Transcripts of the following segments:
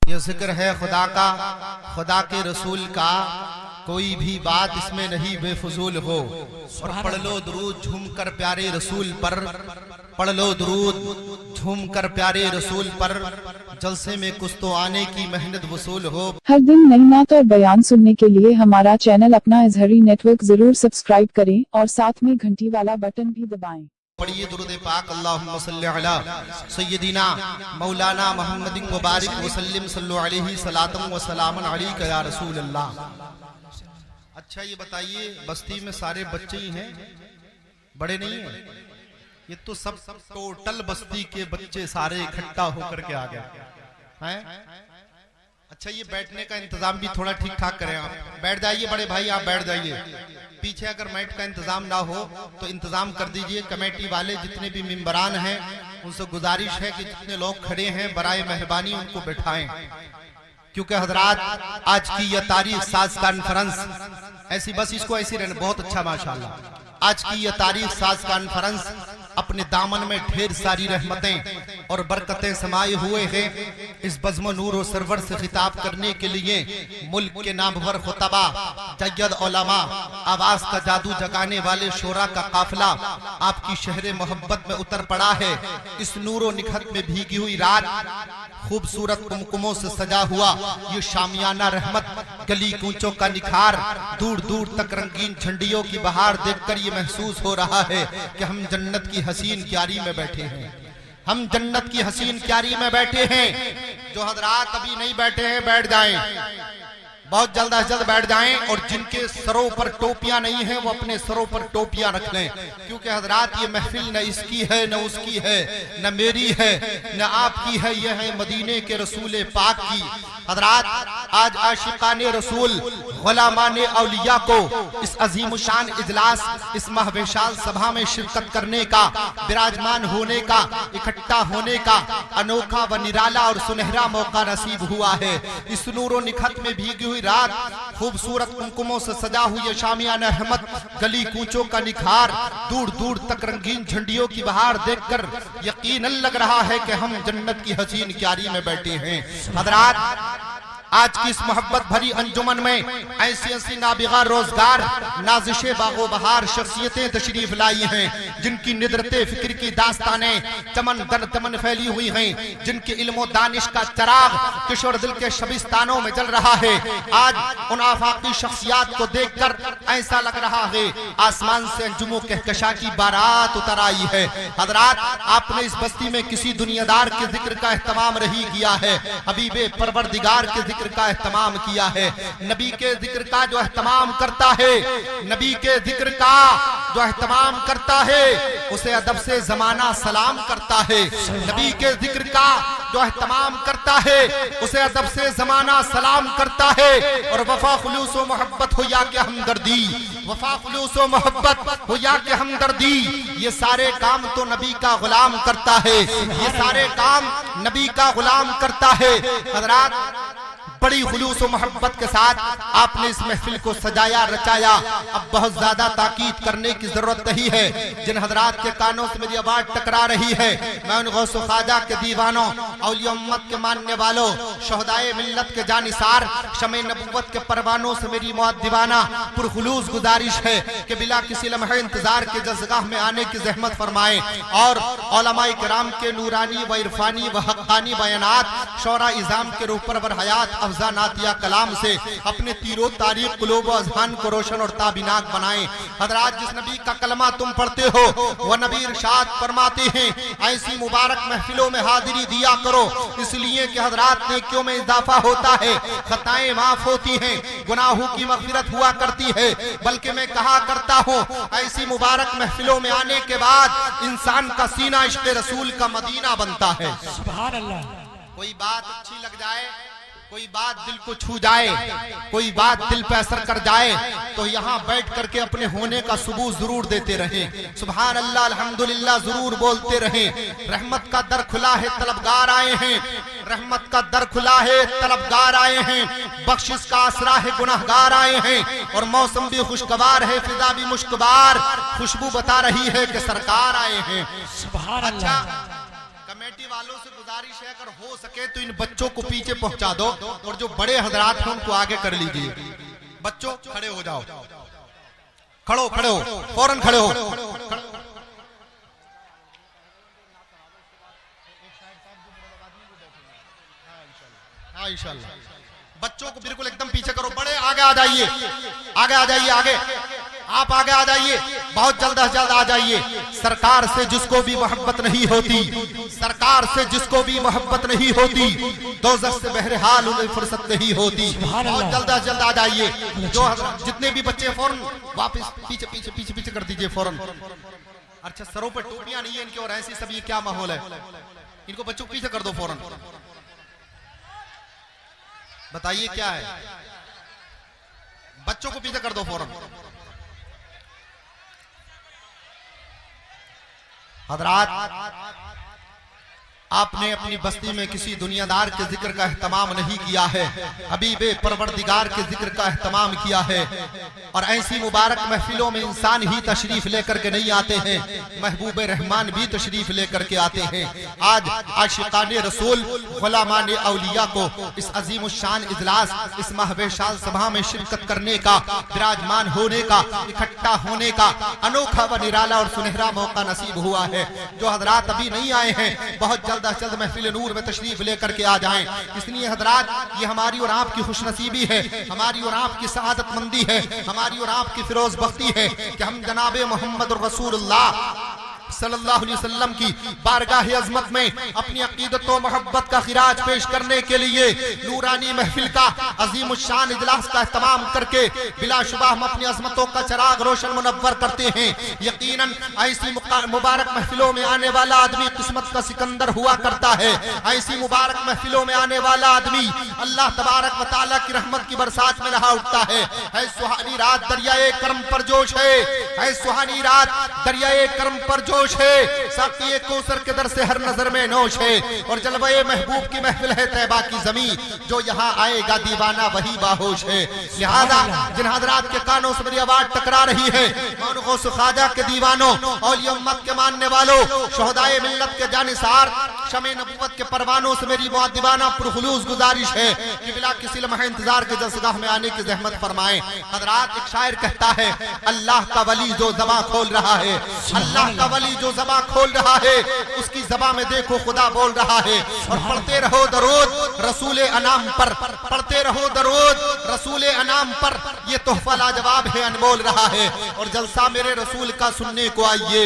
یہ ذکر ہے خدا کا، خدا کے رسول کا، کوئی بھی بات اس میں نہیں بے فضول ہو۔ اور پڑھ لو درود جھوم کر پیارے رسول پر، پڑھ لو درود جھوم کر پیارے رسول پر، جلسے میں کچھ تو آنے کی محنت وصول ہو۔ ہر دن نئی نعت اور بیان سننے کے لیے ہمارا چینل اپنا اظہری نیٹ ورک ضرور سبسکرائب کریں اور ساتھ میں گھنٹی والا بٹن بھی دبائیں۔ پڑھیے درود پاک، اللہم صلی علی سیدنا مولانا محمد مبارک وسلم، صلو علیہ صلاۃ و سلام علیک یا رسول اللہ۔ اچھا یہ بتائیے، بستی میں سارے بچے ہی ہیں، بڑے نہیں ہیں؟ یہ تو سب ٹوٹل بستی کے بچے سارے اکٹھا ہو کر کے آ گئے ہیں۔ اچھا یہ بیٹھنے کا انتظام بھی تھوڑا ٹھیک ٹھاک کریں، آپ بیٹھ جائیے، بڑے بھائی آپ بیٹھ جائیے۔ پیچھے اگر میٹ کا انتظام نہ ہو تو انتظام کر دیجئے۔ کمیٹی والے جتنے بھی ممبران ہیں ان سے گزارش ہے کہ جتنے لوگ کھڑے ہیں برائے مہربانی ان کو بٹھائیں، کیونکہ حضرات آج کی یہ تاریخ ساز کانفرنس ایسی، بس اس کو ایسی رہنے، بہت اچھا ماشاءاللہ۔ آج کی یہ تاریخ ساز کانفرنس اپنے دامن میں ڈھیر ساری رحمتیں اور برکتیں سمائے ہوئے ہیں۔ اس بزم و نور و سرور سے خطاب کرنے کے لیے ملک کے نامور خطبہ، جید علماء، آواز کا جادو جگانے والے شعراء کا قافلہ آپ کی شہر محبت میں اتر پڑا ہے۔ اس نور و نکھت میں بھیگی ہوئی رات، خوبصورت کمکموں سے سجا ہوا یہ شامیانہ رحمت، گلی کوچوں کا نکھار، دور دور تک رنگین جھنڈیوں کی بہار دیکھ کر یہ محسوس ہو رہا ہے کہ ہم جنت کی حسین کیاری میں بیٹھے ہیں، ہم جنت کی حسین کیاری میں بیٹھے ہیں۔ جو حضرات ابھی نہیں بیٹھے ہیں بیٹھ جائیں، بہت جلد از جلد بیٹھ جائیں، اور جن کے سروں پر ٹوپیاں نہیں ہیں وہ اپنے سروں پر ٹوپیاں رکھ لیں، کیونکہ حضرات یہ محفل نہ اس کی ہے نہ اس کی ہے نہ میری ہے نہ آپ کی ہے، یہ ہے مدینے کے رسول پاک کی۔ حضرات آج عاشقان رسول، غلامان اولیاء کو اس عظیم شان اجلاس، اس مہوشال سبھا میں شرکت کرنے کا، براجمان ہونے کا، اکٹھا ہونے کا انوکھا و نرالا اور سنہرا موقع نصیب ہوا ہے۔ اس نور و نکھت میں بھیگی ہوئی رات، خوبصورت کمکموں سے سجا ہوئی شامیانہ رحمت، گلی کوچوں کا نکھار، دور دور تک رنگین جھنڈیوں کی بہار دیکھ کر یقیناً لگ رہا ہے کہ ہم جنت کی حسین کیاری میں بیٹھے ہیں۔ حضرات آج کی اس محبت بھری انجمن میں ایسی ایسی نابغہ روزگار، نازش باغ و بہار شخصیتیں تشریف لائی ہیں، جن کی ندرت فکر کی داستانیں چمن در چمن پھیلی ہوئی ہیں، جن کے علم و دانش کا چراغ کشور دل کے شبستانوں میں جل رہا ہے۔ آج ان آفاقی شخصیات کو دیکھ کر ایسا لگ رہا ہے آسمان سے انجم و کہکشاں کی بارات اتر آئی ہے۔ حضرات آپ نے اس بستی میں کسی دنیا دار کے ذکر کا اہتمام نہیں کیا ہے، حبیب پروردگار کے ذکر کا اہتمام کیا ہے۔ نبی کے ذکر کا جو اہتمام کرتا ہے، نبی کے ذکر کا جو اہتمام کرتا ہے، اسے ادب سے زمانہ سلام کرتا ہے۔ نبی کے ذکر کا جو اہتمام کرتا ہے، اسے ادب سے زمانہ سلام کرتا ہے۔ اور وفا خلوص و محبت ہو یا کہ ہمدردی، وفا خلوص و محبت ہو یا کہ ہمدردی، یہ سارے کام تو نبی کا غلام کرتا ہے، یہ سارے کام نبی کا غلام کرتا ہے۔ حضرات بڑی خلوص و محبت کے ساتھ آپ نے اس محفل کو سجایا رچایا۔ اب بہت زیادہ تاکید کرنے کی ضرورت نہیں ہے، جن حضرات کے کانوں سے میری آواز ٹکرا رہی ہے، میں ان غوث و خواجہ کے دیوانوں، اولیاء امت کے ماننے والوں، شہدائے ملت کے جانثار، شمع نبوت کے پروانوں سے میری مؤدبانہ پرخلوص گزارش ہے کہ بلا کسی لمحے انتظار کے جزگاہ میں آنے کی زحمت فرمائیں، اور علماء کرام کے نورانی و عرفانی و حقانی بیانات، شعراء اعظام کے روح پرور حیات افزا نعتیہ کلام سے اپنے تیر و تاریخ قلوب و اذہان کو روشن اور تابناک بنائیں۔ حضرات جس نبی کا کلمہ تم پڑھتے ہو وہ نبی ارشاد فرماتے ہیں ایسی مبارک محفلوں میں حاضری دیا کرو، اس لیے کہ حضرات نیکیوں میں اضافہ ہوتا ہے، خطائیں معاف ہوتی ہیں، گناہوں کی مغفرت ہوا کرتی ہے۔ بلکہ میں کہا کرتا ہوں ایسی مبارک محفلوں میں آنے کے بعد انسان کا سینہ عشق رسول کا مدینہ بنتا ہے۔ سبحان اللہ۔ کوئی بات اچھی لگ جائے، کوئی بات دل کو چھو جائے، کوئی بات دل پہ اثر کر جائے، تو یہاں بیٹھ کر کے اپنے ہونے کا ثبوت ضرور دیتے رہیں، سبحان اللہ الحمدللہ ضرور بولتے رہیں۔ رحمت کا در کھلا ہے طلبگار آئے ہیں، رحمت کا در کھلا ہے طلبگار آئے ہیں، بخشش کا آسرا ہے گناہگار آئے ہیں، اور موسم بھی خوشگوار ہے فضا بھی مشکبار، خوشبو بتا رہی ہے کہ سرکار آئے ہیں۔ سبحان اچھا اللہ۔ کمیٹی والوں سے گزارش ہے اگر ہو سکے تو ان بچوں کو پیچھے پہنچا دو اور جو بڑے حضرات ہیں ان کو آگے کر لیجئے. بچوں کھڑے ہو جاؤ, کھڑے ہو فوراً کھڑے ہو. ہاں انشاءاللہ بچوں کو بالکل ایک دم پیچھے کرو. بڑے آگے آ جائیے, آگے آ جائیے, آگے آپ آگے آ جائیے, بہت جلد از جلد آ جائیے. سرکار سے جس کو بھی محبت نہیں ہوتی, سرکار سے جس کو بھی محبت نہیں ہوتی, دوزخ سے بہرحال انہیں فرصت نہیں ہوتی. بہت جلد از جلد آ جائیے. جو جتنے بھی بچے فوراً واپس پیچھے پیچھے پیچھے پیچھے کر دیجئے فوراً. اچھا سروں پہ ٹوپیاں نہیں ہیں ان کے اور ایسی سب, یہ کیا ماحول ہے؟ ان کو بچوں کو پیچھے کر دو فوراً. بتائیے کیا ہے؟ بچوں کو پیچھے کر دو فوراً. حضرات آپ نے اپنی بستی میں کسی دنیا دار کے ذکر کا اہتمام نہیں کیا ہے, حبیب پروردگار کے ذکر کا اہتمام کیا ہے. اور ایسی مبارک محفلوں میں انسان ہی تشریف لے کر کے نہیں آتے ہیں, محبوب رحمان بھی تشریف لے کر کے آتے ہیں. آج عاشقان رسول غلامان اولیاء کو اس عظیم الشان اجلاس, اس محو شان سبھا میں شرکت کرنے کا, براجمان ہونے کا, اکٹھا ہونے کا انوکھا و نرالا اور سنہرا موقع نصیب ہوا ہے. جو حضرات ابھی نہیں آئے ہیں بہت جلد از جلد محفل نور میں تشریف لے کر کے آ جائیں. اس لیے حضرات یہ ہماری اور آپ کی خوش نصیبی ہے, ہماری اور آپ کی سعادت مندی ہے, ہماری اور آپ کی فیروز بختی ہے کہ ہم جناب محمد رسول اللہ صلی اللہ علیہ وسلم کی بارگاہ عظمت میں اپنی عقیدت و محبت کا خراج پیش کرنے کے لیے نورانی محفل کا عظیم الشان اجلاس کا اہتمام کر کے بلا شبہ ہم اپنی عظمتوں کا چراغ روشن منور کرتے ہیں. یقیناً ایسی مبارک محفلوں میں آنے والا آدمی قسمت کا سکندر ہوا کرتا ہے. ایسی مبارک محفلوں میں آنے والا آدمی اللہ تبارک و تعالیٰ کی رحمت کی برسات میں نہا اٹھتا ہے. اے سہانی رات دریائے کرم پر جوش ہے, اے سہانی رات دریائے کرم پر جوش ہے, ساقی کوثر کے در سے ہر نظر میں نوش ہے. اور جلوہ محبوب کی محفل ہے طیبہ کی زمین, جو یہاں آئے گا دیوانہ وہی باہوش ہے. لہذا جن حضرات کے کانوں سے میری آواز ٹکرا رہی ہے, مولانا غوث خواجہ کے دیوانوں, اولیاء امت کے ماننے والوں, شہدائے ملت کے جانثار, شمع نبوت کے پروانوں سے میری مؤدبانہ پرخلوص گزارش ہے کہ بلا کسی لمحہ انتظار کے جلسگاہ میں آنے کی زحمت فرمائیں. حضرات ایک شاعر کہتا ہے, اللہ کا ولی جو زباں کھول رہا ہے, اللہ کا ولی جو زباں کھول رہا ہے, اس کی زباں میں دیکھو خدا بول رہا ہے. اور پڑھتے رہو درود رسول انام پر, پڑھتے رہو درود رسول انام پر, یہ تحفہ لاجواب ہے انمول رہا ہے. اور جلسہ میرے رسول کا سننے کو آئیے,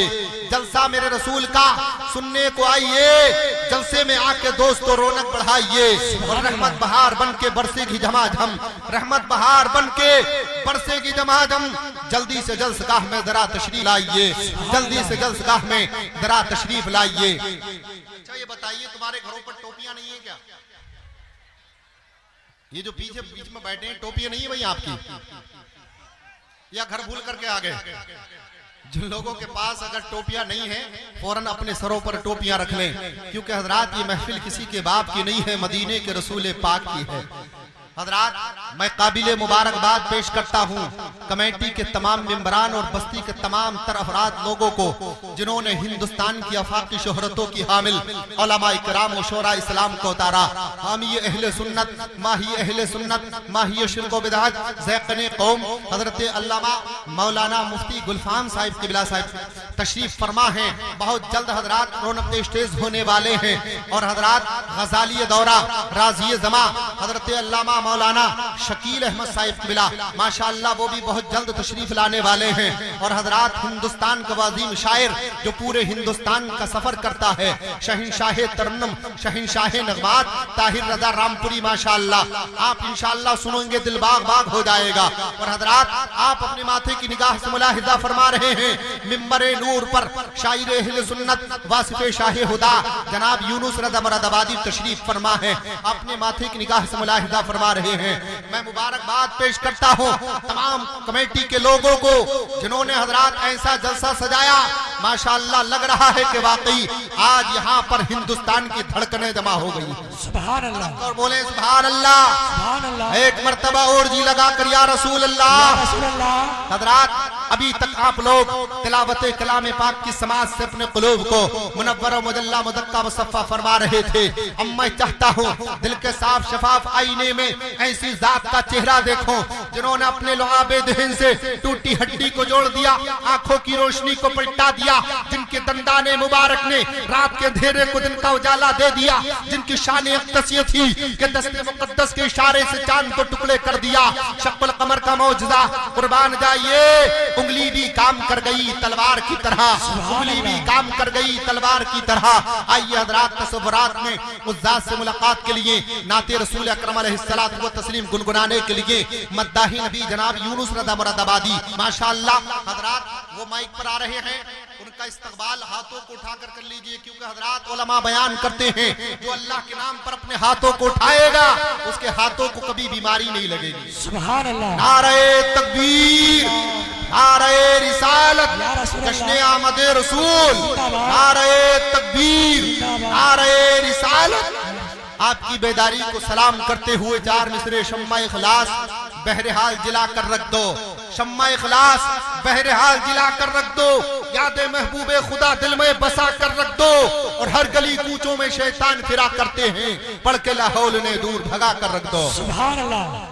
جلسہ میرے رسول کا سننے کو آئیے, جلسے میں آ کے دوستو رونق بڑھائیے. اور رحمت بہار بن کے برسے گی جھما جھم, رحمت بہار بن کے برسے گی جھما جھم. جلدی سے جلسگاہ میں ذرا تشریف لائیے, جلدی سے جلسگاہ میں ذرا تشریف لائیے. اچھا یہ بتائیے تمہارے گھروں پر ٹوپیاں نہیں ہیں کیا؟ یہ جو پیچھے بیچ میں بیٹھے ہیں ٹوپیاں نہیں ہیں بھئی آپ کی, یا گھر بھول کر کے آ گئے؟ جن لوگوں کے پاس اگر ٹوپیاں نہیں ہیں فوراً اپنے سروں پر ٹوپیاں رکھ لیں, کیونکہ حضرات یہ محفل کسی کے باپ کی نہیں ہے, مدینے کے رسول پاک کی ہے. حضرات میں قابل مبارکباد پیش کرتا ہوں کمیٹی کے تمام ممبران اور بستی کے تمام تر افراد لوگوں کو, جنہوں نے ہندوستان کی آفاقی شہرتوں کی حامل علماء کرام و شورا اسلام کو اتارا. حامی اہل سنت, ماہی اہل سنت, ماہی شرک و بدعت, ذیقن قوم حضرت علامہ مولانا مفتی گلفام صاحب قبلہ صاحب تشریف فرما ہیں. بہت جلد حضرات رونق اسٹیج ہونے والے ہیں. اور حضرات غزالی دورہ راضی زماں حضرت علامہ مولانا شکیل احمد صاحب قبلہ ماشاءاللہ وہ بھی بہت جلد تشریف لانے والے ہیں. اور حضرات ہندوستان کا عظیم شاعر جو پورے ہندوستان کا سفر کرتا ہے, شہنشاہ ترنم, شہنشاہ نغمات طاہر رضا رامپوری, ماشاءاللہ آپ انشاءاللہ سنیں گے دل باغ باغ ہو جائے گا. اور حضرات آپ اپنے ماتھے کی نگاہ سے ملاحظہ فرما رہے ہیں ممبر نور پر شاعر اہل سنت واصف شاہ خدا جناب یونس رضا مراد آبادی تشریف فرما ہے. اپنے ماتھے کی نگاہ سے ملاحظہ فرما رہے ہیں. میں مبارکباد پیش کرتا ہوں تمام کمیٹی کے لوگوں کو جنہوں نے حضرات ایسا جلسہ سجایا, ماشاءاللہ لگ رہا ہے کہ واقعی آج یہاں پر ہندوستان کی دھڑکنیں جمع ہو گئی. سبحان اللہ, اور بولیں سبحان اللہ, سبحان اللہ, ایک مرتبہ اور جی لگا کر یا رسول اللہ. رسول اللہ. حضرات ابھی تک آپ لوگ تلاوت کلام پاک کی سماعت سے اپنے قلوب کو منور و مجلہ مزکہ مصفہ فرما رہے تھے. اب میں چاہتا ہوں دل کے صاف شفاف آئینے میں ایسی ذات کا چہرہ دیکھو جنہوں نے اپنے لعاب دہن سے ٹوٹی ہڈی کو جوڑ دیا, آنکھوں کی روشنی کو پلٹا دیا, جن کے دندان مبارک نے رات کے اندھیرے کو دن کا اجالا دے دیا, جن کی شان اقدس یہ تھی کہ دست مقدس کے اشارے سے چاند کو ٹکڑے کر دیا. شق القمر کا معجزہ قربان جائیے, انگلی بھی کام کر گئی تلوار کی طرح, انگلی بھی کام کر گئی تلوار کی طرح. آئیے حضرات تصورات میں اس ذات سے ملاقات کے لیے نعت رسول اکرم علیہ الصلوۃ والتسلیم گنگنانے کے لیے مداحی نبی جناب یونس رضا مراد آبادی ماشاءاللہ حضرات وہ مائک پر آ رہے ہیں, ان کا استقبال ہاتھوں کو اٹھا کر لیجئے, کیونکہ حضرات علماء بیان کرتے ہیں جو اللہ کے نام پر اپنے ہاتھوں کو اٹھائے گا اس کے ہاتھوں کو کبھی بیماری نہیں لگے گی. سبحان اللہ. نعرہ تکبیر, نعرہ رسالت, جشن آمد رسول, نعرہ تکبیر, نعرہ رسالت. آپ کی بیداری کو سلام کرتے ہوئے چار مصرے شمع اخلاص بہرحال جلا کر رکھ دو, شمع اخلاص بہرحال جلا کر رکھ دو, یاد محبوب خدا دل میں بسا کر رکھ دو. اور ہر گلی کوچوں میں شیطان پھرا کرتے ہیں, پڑھ کے لا حول نے دور بھگا کر رکھ دو. سبحان اللہ.